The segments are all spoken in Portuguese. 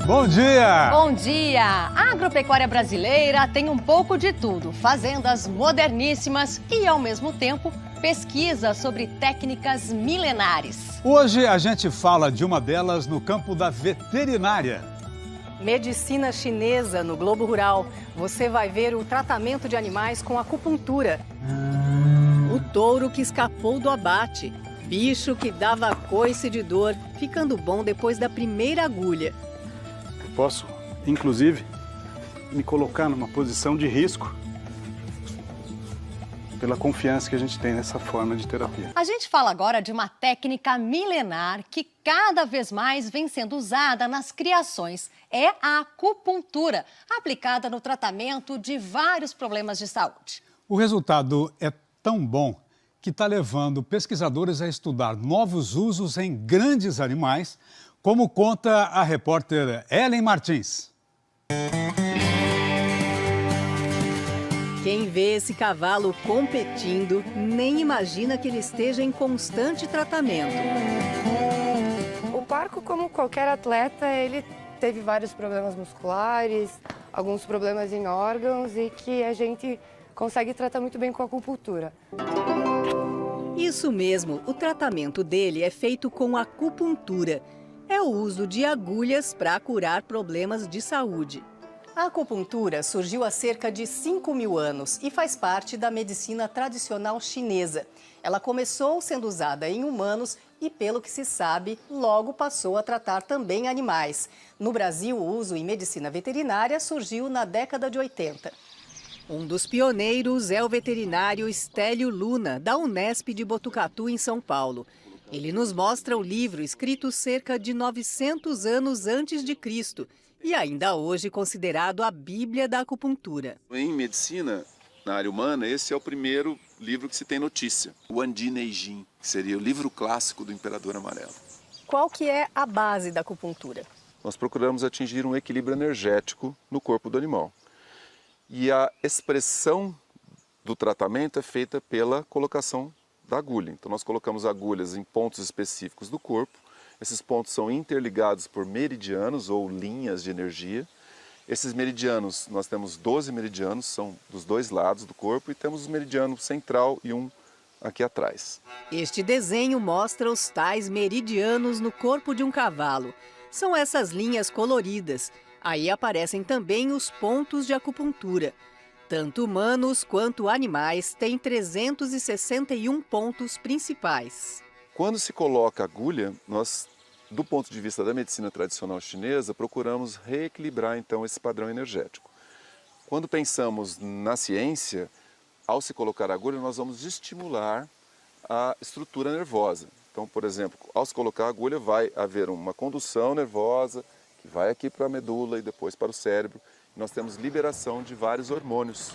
Bom dia! Bom dia! A agropecuária brasileira tem um pouco de tudo. Fazendas moderníssimas e, ao mesmo tempo, pesquisa sobre técnicas milenares. Hoje a gente fala de uma delas no campo da veterinária. Medicina chinesa no Globo Rural. Você vai ver o tratamento de animais com acupuntura. O touro que escapou do abate. Bicho que dava coice de dor, ficando bom depois da primeira agulha. Posso, inclusive, me colocar numa posição de risco pela confiança que a gente tem nessa forma de terapia. A gente fala agora de uma técnica milenar que cada vez mais vem sendo usada nas criações. É a acupuntura, aplicada no tratamento de vários problemas de saúde. O resultado é tão bom que está levando pesquisadores a estudar novos usos em grandes animais, como conta a repórter Ellen Martins. Quem vê esse cavalo competindo nem imagina que ele esteja em constante tratamento. O Parco, como qualquer atleta, ele teve vários problemas musculares, alguns problemas em órgãos e que a gente consegue tratar muito bem com a acupuntura. Isso mesmo, o tratamento dele é feito com acupuntura. É o uso de agulhas para curar problemas de saúde. A acupuntura surgiu há cerca de 5.000 anos e faz parte da medicina tradicional chinesa. Ela começou sendo usada em humanos e, pelo que se sabe, logo passou a tratar também animais. No Brasil, o uso em medicina veterinária surgiu na década de 80. Um dos pioneiros é o veterinário Stélio Luna, da Unesp de Botucatu, em São Paulo. Ele nos mostra o livro escrito cerca de 900 anos antes de Cristo e ainda hoje considerado a Bíblia da acupuntura. Em medicina, na área humana, esse é o primeiro livro que se tem notícia. O Andi Neijin, que seria o livro clássico do Imperador Amarelo. Qual que é a base da acupuntura? Nós procuramos atingir um equilíbrio energético no corpo do animal. E a expressão do tratamento é feita pela colocação da agulha. Então nós colocamos agulhas em pontos específicos do corpo. Esses pontos são interligados por meridianos ou linhas de energia. Esses meridianos, nós temos 12 meridianos, são dos dois lados do corpo, e temos o meridiano central e um aqui atrás. Este desenho mostra os tais meridianos no corpo de um cavalo. São essas linhas coloridas. Aí aparecem também os pontos de acupuntura. Tanto humanos quanto animais têm 361 pontos principais. Quando se coloca agulha, nós, do ponto de vista da medicina tradicional chinesa, procuramos reequilibrar então esse padrão energético. Quando pensamos na ciência, ao se colocar agulha, nós vamos estimular a estrutura nervosa. Então, por exemplo, ao se colocar a agulha, vai haver uma condução nervosa que vai aqui para a medula e depois para o cérebro. Nós temos liberação de vários hormônios.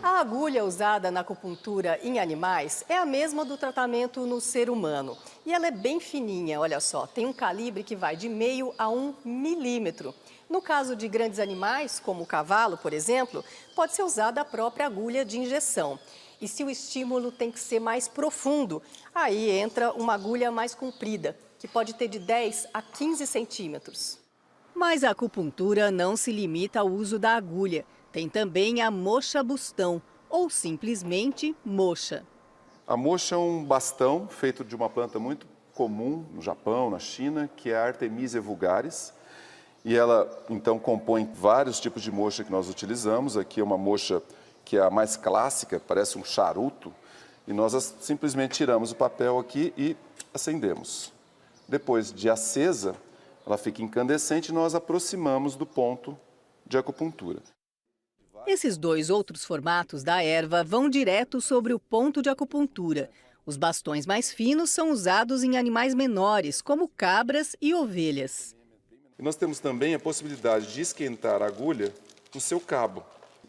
A agulha usada na acupuntura em animais é a mesma do tratamento no ser humano. E ela é bem fininha, olha só, tem um calibre que vai de meio a 1 milímetro. No caso de grandes animais, como o cavalo, por exemplo, pode ser usada a própria agulha de injeção. E se o estímulo tem que ser mais profundo, aí entra uma agulha mais comprida, que pode ter de 10 a 15 centímetros. Mas a acupuntura não se limita ao uso da agulha. Tem também a moxa-bustão, ou simplesmente moxa. A moxa é um bastão feito de uma planta muito comum no Japão, na China, que é a Artemisia vulgaris. E ela, então, compõe vários tipos de moxa que nós utilizamos. Aqui é uma moxa que é a mais clássica, parece um charuto. E nós simplesmente tiramos o papel aqui e acendemos. Depois de acesa, ela fica incandescente e nós aproximamos do ponto de acupuntura. Esses dois outros formatos da erva vão direto sobre o ponto de acupuntura. Os bastões mais finos são usados em animais menores, como cabras e ovelhas. E nós temos também a possibilidade de esquentar a agulha no seu cabo.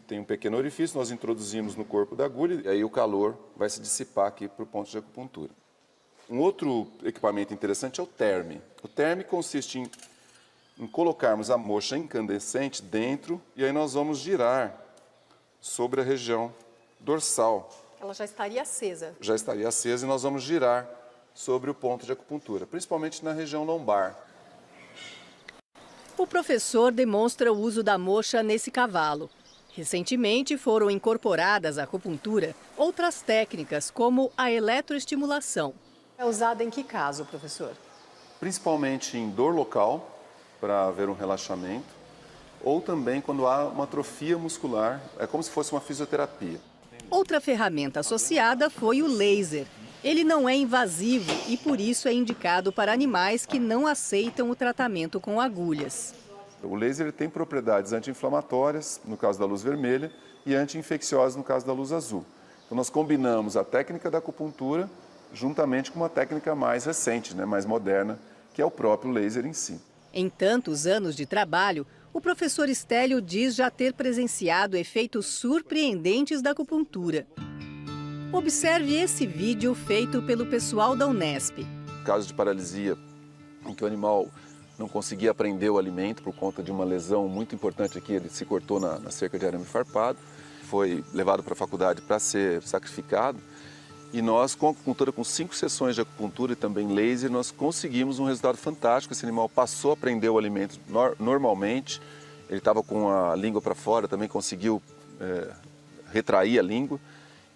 Tem um pequeno orifício, nós introduzimos no corpo da agulha e aí o calor vai se dissipar aqui para o ponto de acupuntura. Um outro equipamento interessante é o terme. O terme consiste em colocarmos a moxa incandescente dentro e aí nós vamos girar sobre a região dorsal. Ela já estaria acesa. Já estaria acesa e nós vamos girar sobre o ponto de acupuntura, principalmente na região lombar. O professor demonstra o uso da moxa nesse cavalo. Recentemente foram incorporadas à acupuntura outras técnicas, como a eletroestimulação. É usada em que caso, professor? Principalmente em dor local, para haver um relaxamento, ou também quando há uma atrofia muscular, é como se fosse uma fisioterapia. Outra ferramenta associada foi o laser. Ele não é invasivo e, por isso, é indicado para animais que não aceitam o tratamento com agulhas. O laser tem propriedades anti-inflamatórias, no caso da luz vermelha, e anti-infecciosas, no caso da luz azul. Então, nós combinamos a técnica da acupuntura juntamente com uma técnica mais recente, mais moderna, que é o próprio laser em si. Em tantos anos de trabalho, o professor Stélio diz já ter presenciado efeitos surpreendentes da acupuntura. Observe esse vídeo feito pelo pessoal da Unesp. Caso de paralisia, em que o animal não conseguia prender o alimento por conta de uma lesão muito importante aqui, ele se cortou na cerca de arame farpado, foi levado para a faculdade para ser sacrificado. E nós, com acupuntura, com 5 sessões de acupuntura e também laser, nós conseguimos um resultado fantástico. Esse animal passou a prender o alimento normalmente, ele estava com a língua para fora, também conseguiu retrair a língua.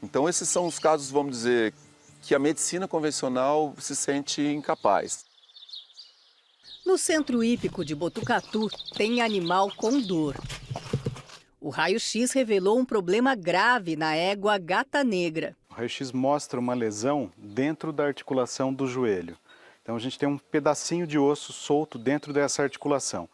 Então esses são os casos, vamos dizer, que a medicina convencional se sente incapaz. No centro hípico de Botucatu tem animal com dor. O raio-x revelou um problema grave na égua Gata Negra. O raio-x mostra uma lesão dentro da articulação do joelho. Então a gente tem um pedacinho de osso solto dentro dessa articulação.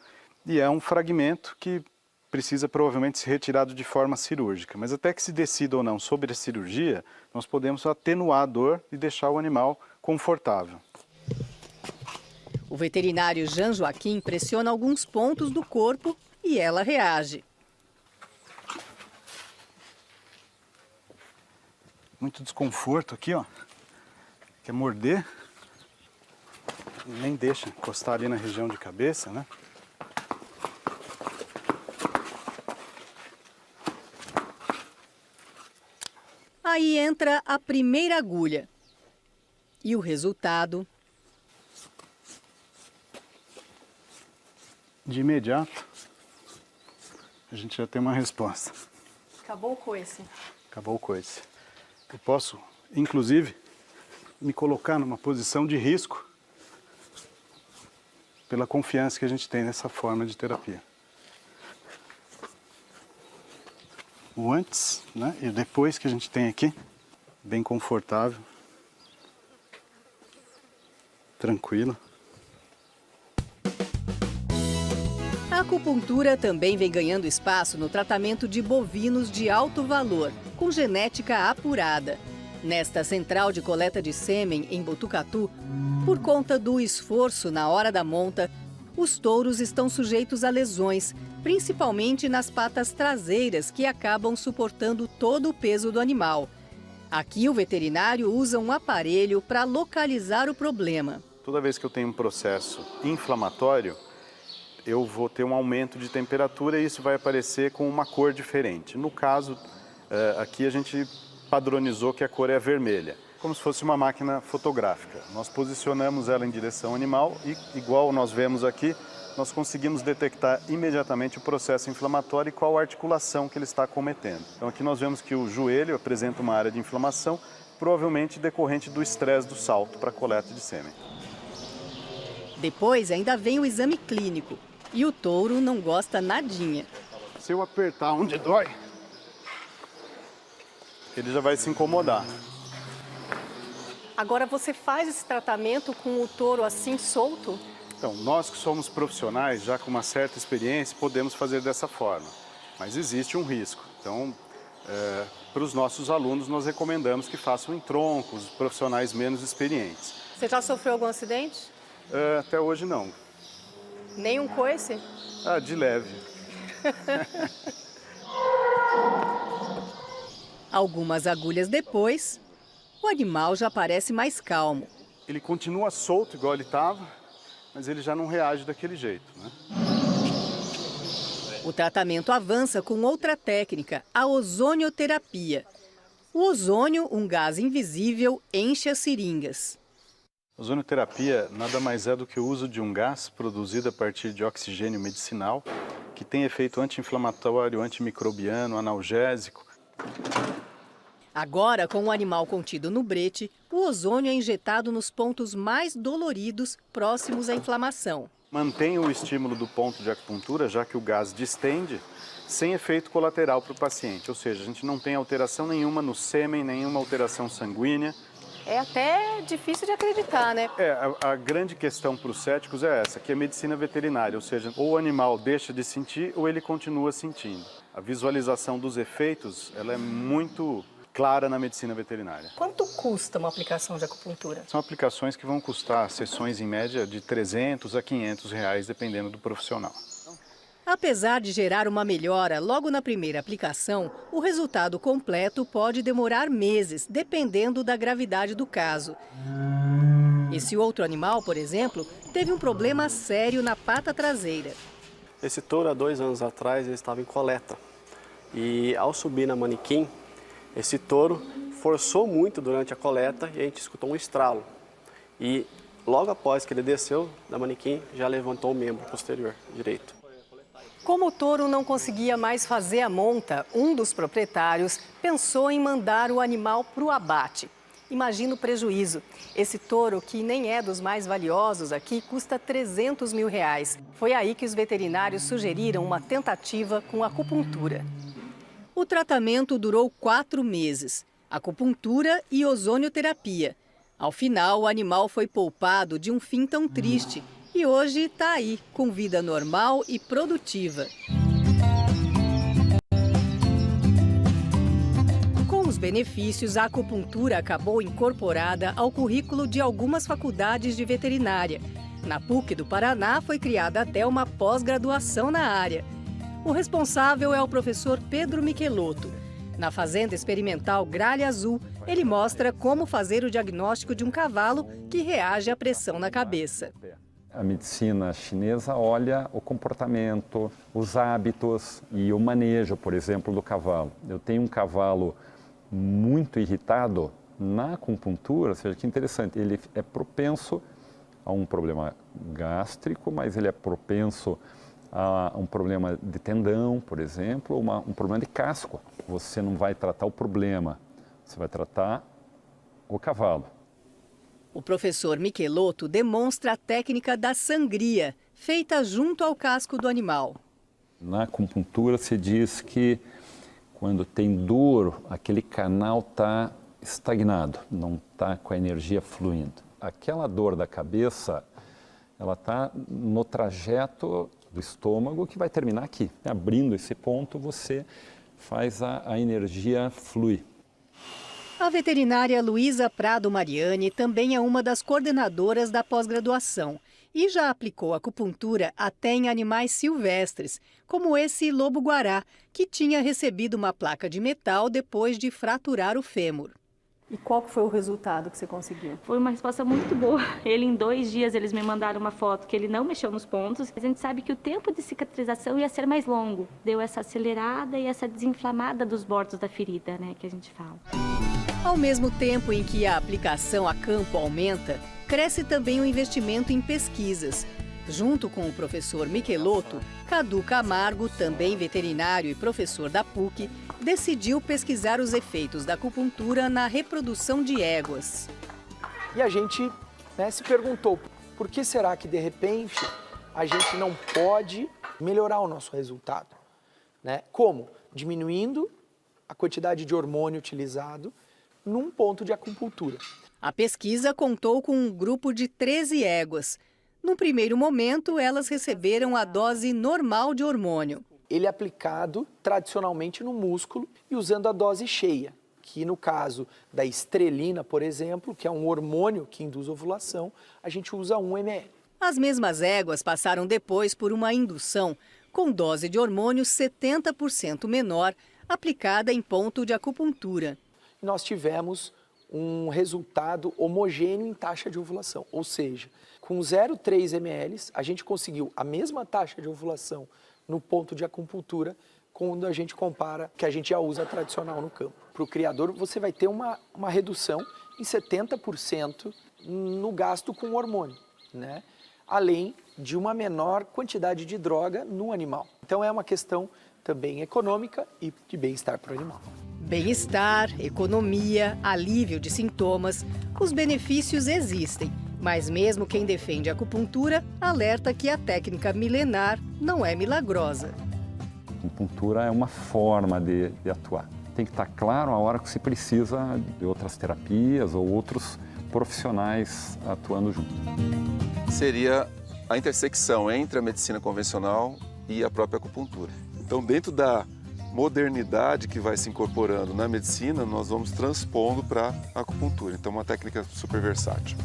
E é um fragmento que precisa provavelmente ser retirado de forma cirúrgica. Mas até que se decida ou não sobre a cirurgia, nós podemos atenuar a dor e deixar o animal confortável. O veterinário Jean Joaquim pressiona alguns pontos do corpo e ela reage. Muito desconforto aqui, ó. Quer morder? Nem deixa encostar ali na região de cabeça, né? Aí entra a primeira agulha. E o resultado? De imediato, a gente já tem uma resposta. Acabou o coice. Acabou o coice. Eu posso, inclusive, me colocar numa posição de risco pela confiança que a gente tem nessa forma de terapia. O antes, e depois que a gente tem aqui, bem confortável, tranquilo. A acupuntura também vem ganhando espaço no tratamento de bovinos de alto valor, com genética apurada. Nesta central de coleta de sêmen em Botucatu, por conta do esforço na hora da monta, os touros estão sujeitos a lesões, principalmente nas patas traseiras, que acabam suportando todo o peso do animal. Aqui o veterinário usa um aparelho para localizar o problema. Toda vez que eu tenho um processo inflamatório, eu vou ter um aumento de temperatura e isso vai aparecer com uma cor diferente. No caso, aqui a gente padronizou que a cor é vermelha, como se fosse uma máquina fotográfica. Nós posicionamos ela em direção ao animal e, igual nós vemos aqui, nós conseguimos detectar imediatamente o processo inflamatório e qual a articulação que ele está cometendo. Então aqui nós vemos que o joelho apresenta uma área de inflamação, provavelmente decorrente do estresse do salto para a coleta de sêmen. Depois ainda vem o exame clínico. E o touro não gosta nadinha. Se eu apertar onde dói, ele já vai se incomodar. Agora você faz esse tratamento com o touro assim solto? Então, nós que somos profissionais, já com uma certa experiência, podemos fazer dessa forma. Mas existe um risco. Então, para os nossos alunos, nós recomendamos que façam em troncos, profissionais menos experientes. Você já sofreu algum acidente? Até hoje não. Nem um coice? De leve. Algumas agulhas depois, o animal já parece mais calmo. Ele continua solto igual ele estava, mas ele já não reage daquele jeito, O tratamento avança com outra técnica, a ozonioterapia. O ozônio, um gás invisível, enche as seringas. Ozonioterapia nada mais é do que o uso de um gás produzido a partir de oxigênio medicinal, que tem efeito anti-inflamatório, antimicrobiano, analgésico. Agora, com o animal contido no brete, o ozônio é injetado nos pontos mais doloridos, próximos à inflamação. Mantém o estímulo do ponto de acupuntura, já que o gás distende, sem efeito colateral para o paciente. Ou seja, a gente não tem alteração nenhuma no sêmen, nenhuma alteração sanguínea. É até difícil de acreditar, né? A grande questão para os céticos é essa, que é medicina veterinária, ou seja, ou o animal deixa de sentir ou ele continua sentindo. A visualização dos efeitos, ela é muito clara na medicina veterinária. Quanto custa uma aplicação de acupuntura? São aplicações que vão custar sessões em média de R$300 a R$500, dependendo do profissional. Apesar de gerar uma melhora logo na primeira aplicação, o resultado completo pode demorar meses, dependendo da gravidade do caso. Esse outro animal, por exemplo, teve um problema sério na pata traseira. Esse touro, há 2 anos atrás, ele estava em coleta. E ao subir na manequim, esse touro forçou muito durante a coleta e a gente escutou um estralo. E logo após que ele desceu da manequim, já levantou o membro posterior direito. Como o touro não conseguia mais fazer a monta, um dos proprietários pensou em mandar o animal para o abate. Imagina o prejuízo. Esse touro, que nem é dos mais valiosos aqui, custa R$300 mil. Foi aí que os veterinários sugeriram uma tentativa com acupuntura. O tratamento durou 4 meses. Acupuntura e ozonioterapia. Ao final, o animal foi poupado de um fim tão triste. E hoje está aí, com vida normal e produtiva. Com os benefícios, a acupuntura acabou incorporada ao currículo de algumas faculdades de veterinária. Na PUC do Paraná foi criada até uma pós-graduação na área. O responsável é o professor Pedro Michelotto. Na Fazenda Experimental Gralha Azul, ele mostra como fazer o diagnóstico de um cavalo que reage à pressão na cabeça. A medicina chinesa olha o comportamento, os hábitos e o manejo, por exemplo, do cavalo. Eu tenho um cavalo muito irritado na acupuntura, ou seja, que interessante, ele é propenso a um problema gástrico, mas ele é propenso a um problema de tendão, por exemplo, ou um problema de casco. Você não vai tratar o problema, você vai tratar o cavalo. O professor Michelotto demonstra a técnica da sangria, feita junto ao casco do animal. Na acupuntura se diz que quando tem dor, aquele canal está estagnado, não está com a energia fluindo. Aquela dor da cabeça, ela está no trajeto do estômago que vai terminar aqui. Abrindo esse ponto, você faz a energia fluir. A veterinária Luísa Prado Mariani também é uma das coordenadoras da pós-graduação e já aplicou acupuntura até em animais silvestres, como esse lobo-guará, que tinha recebido uma placa de metal depois de fraturar o fêmur. E qual foi o resultado que você conseguiu? Foi uma resposta muito boa. Ele, em 2 dias, eles me mandaram uma foto que ele não mexeu nos pontos. A gente sabe que o tempo de cicatrização ia ser mais longo. Deu essa acelerada e essa desinflamada dos bordos da ferida, né, que a gente fala. Ao mesmo tempo em que a aplicação a campo aumenta, cresce também o investimento em pesquisas. Junto com o professor Michelotto, Cadu Camargo, também veterinário e professor da PUC, decidiu pesquisar os efeitos da acupuntura na reprodução de éguas. E a gente se perguntou, por que será que de repente a gente não pode melhorar o nosso resultado? Como? Diminuindo a quantidade de hormônio utilizado num ponto de acupuntura. A pesquisa contou com um grupo de 13 éguas. No primeiro momento, elas receberam a dose normal de hormônio. Ele é aplicado tradicionalmente no músculo e usando a dose cheia, que no caso da estrelina, por exemplo, que é um hormônio que induz ovulação, a gente usa 1 ml. As mesmas éguas passaram depois por uma indução com dose de hormônio 70% menor, aplicada em ponto de acupuntura. Nós tivemos um resultado homogêneo em taxa de ovulação, ou seja, com 0,3 ml, a gente conseguiu a mesma taxa de ovulação no ponto de acupuntura quando a gente compara que a gente já usa tradicional no campo. Para o criador, você vai ter uma redução em 70% no gasto com hormônio, né? Além de uma menor quantidade de droga no animal. Então é uma questão também econômica e de bem-estar para o animal. Bem-estar, economia, alívio de sintomas, os benefícios existem. Mas mesmo quem defende a acupuntura alerta que a técnica milenar não é milagrosa. A acupuntura é uma forma de atuar. Tem que estar claro a hora que se precisa de outras terapias ou outros profissionais atuando junto. Seria a intersecção entre a medicina convencional e a própria acupuntura. Então, dentro da modernidade que vai se incorporando na medicina, nós vamos transpondo para a acupuntura. Então, uma técnica super versátil.